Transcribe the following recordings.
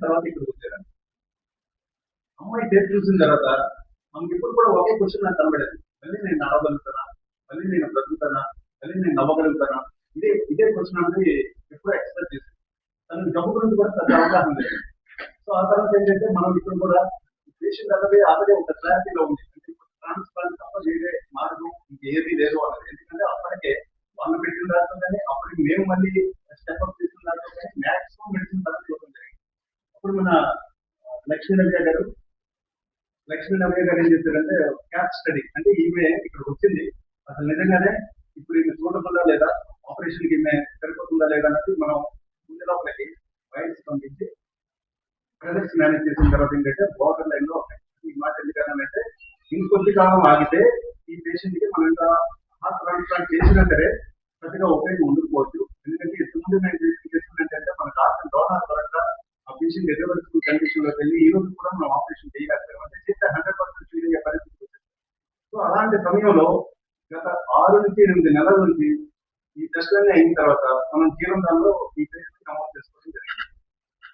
తర్వాత ఇక్కడికి వచ్చారండి. అమ్మాయి డేట్ చూసిన తర్వాత మనకి ఇప్పుడు కూడా ఒకే క్వశ్చన్ నాకు కనబడేది, మళ్ళీ నేను నడవగలుగుతానా, మళ్ళీ నేను బ్రతుకుతానా, మళ్ళీ నేను నవ్వగలుగుతానా, ఇదే క్వశ్చన్ అనేది ఎప్పుడూ ఎక్స్పెక్ట్ చేసింది. తనకి జబ్బు గురించి కూడా పెద్ద అవగాహన లేదు. సో ఆ తర్వాత ఏంటంటే మనం ఇప్పుడు కూడా పేషెంట్ అనేది ఆల్రెడీ ఒక క్లారిటీలో ఉంది, ట్రాన్స్ప్లాంట్ తప్ప వేరే మార్గం ఇంకేది లేదు అన్నది. ఎందుకంటే అప్పటికే వాళ్ళు పెట్టిన దాంట్లోనే అప్పటికి మేము మళ్ళీ స్టెప్అప్ చేసిన దాంట్లోనే మ్యాక్సిమం మెడిసిన్ తరగతి ఇవ్వడం జరిగింది. అప్పుడు మన లక్ష్మీ నవ్య గారు ఏం చేశారంటే క్యాప్ స్టడీ, అంటే ఈమె ఇక్కడ వచ్చింది అసలు నిజంగానే ఇప్పుడు ఈమె చూడకుండా లేదా ఆపరేషన్కి ఈమె సరిపోతుందా లేదా అన్నది మనం ముందు లోపలికి బయటకు పంపించి ప్రజెక్ట్స్ మేనేజ్ చేసిన తర్వాత ఏంటంటే బోర్డర్ లైన్ లో ఈ మాట ఎందుకంటే ఇంకొద్ది కాలం ఆగితే ఈ పేషెంట్ కి మనం ఇంకా హార్ట్ ట్రాన్స్ప్లాంట్ చేసినా సరే పెద్దగా ఉపయోగం ఉండకపోవచ్చు. ఎందుకంటే ఇంతకుముందు మేము చేసిన ఏంటంటే మన డాక్టర్ డోనార్ ద్వారా ఆ పేషెంట్ ఎదురు కండిషన్ లోకి వెళ్ళి ఈ రోజు కూడా మనం ఆపరేషన్ చేయలేకపోయాం, అంటే చేస్తే 100% ఫీల్ అయ్యే పరిస్థితి వచ్చింది. సో అలాంటి సమయంలో గత 6 నుంచి 8 నెలల నుంచి ఈ టెస్ట్లన్నీ అయిన తర్వాత మనం జీవనంలో ఈ పేషెంట్ నమోదు చేసుకోవడం జరిగింది.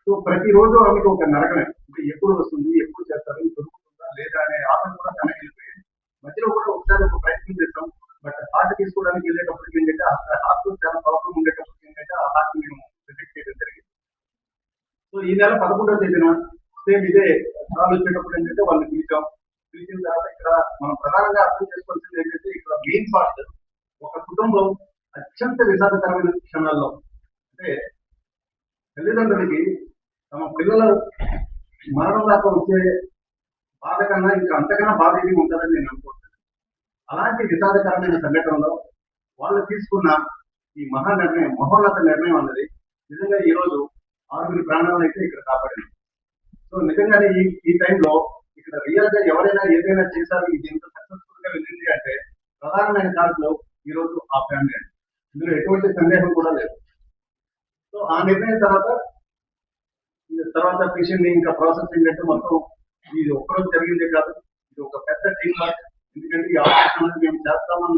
సో ప్రతిరోజు ఆమెకు ఒక నరకమే, అంటే ఎప్పుడు వస్తుంది, ఎప్పుడు చేస్తారు, దొరుకుతుందా లేదా అనే ఆటం కూడా తనకి వెళ్ళిపోయింది. మధ్యలో కూడా ఒకసారి ఒక ప్రయత్నం చేస్తాం, బట్ హార్ట్ తీసుకోవడానికి వెళ్ళేటప్పటికి ఏంటంటే హార్ట్ చాలా ప్రాబ్లం ఉండేటప్పటికి ఏంటంటే ఆ హార్ట్ మేము రిజెక్ట్ చేయడం జరిగింది. సో ఈ నెల 11వ తేదీన సేమ్ ఇదే కాల్ వచ్చేటప్పుడు ఏంటంటే వాళ్ళని పిలిచిన తర్వాత ఇక్కడ మనం ప్రధానంగా అర్థం చేసుకోవాల్సింది ఏంటంటే ఇక్కడ మెయిన్ పార్ట్ ఒక కుటుంబం అత్యంత విషాదకరమైన క్షణాల్లో, అంటే తల్లిదండ్రులకి తమ పిల్లల మరణం దాకా వచ్చే బాధ కన్నా ఇంకా అంతకన్నా బాధ ఏది ఉంటుందని నేను అనుకుంటున్నాను. అలాంటి విషాదకరమైన సంఘటనలో వాళ్ళు తీసుకున్న ఈ మహోన్నత నిర్ణయం అన్నది నిజంగా ఈ రోజు 6 ప్రాణాలను అయితే ఇక్కడ కాపాడింది. సో నిజంగానే ఈ టైంలో ఇక్కడ రియల్ గా ఎవరైనా ఏదైనా చేశారు, ఇది ఇంత సక్సెస్ఫుల్ గా వెళ్ళింది అంటే ప్రధానమైన కారణంలో ఈ రోజు ఆ ఫ్యామిలీ అండి, ఇందులో ఎటువంటి సందేహం కూడా లేదు. సో ఆ నిర్ణయం తర్వాత పేషెంట్ ని ఇంకా ప్రాసెస్ ఏంటంటే మొత్తం ఇది ఒక్కరోజు జరిగిందే కాదు, ఇది ఒక పెద్ద టీం వర్క్. ఎందుకంటే ఈ ఆపరేషన్ అనేది మేము చేస్తామని